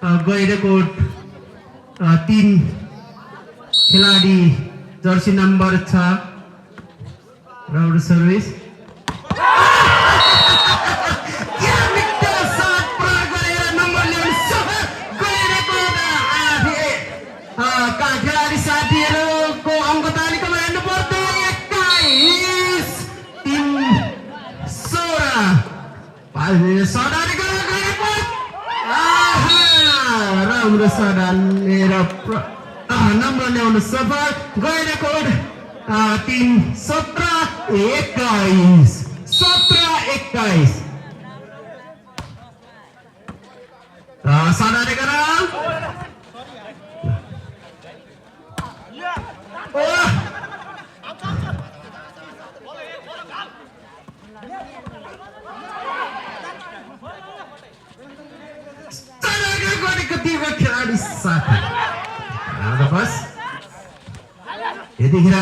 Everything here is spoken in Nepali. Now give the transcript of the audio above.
गैरेकोट 3 खेलाडी जर्सी नम्बर 6 राउन्ड सर्भिस खेलाडी साथीहरूको अङ्क तालिकामा हेर्नुपर्छ 21 3 16 राम्रो सडालेर नम्बर ल्याउन सफल गैरेकोट 3 17 21 सडाले गर खेलाडी साथी बस यतिखेर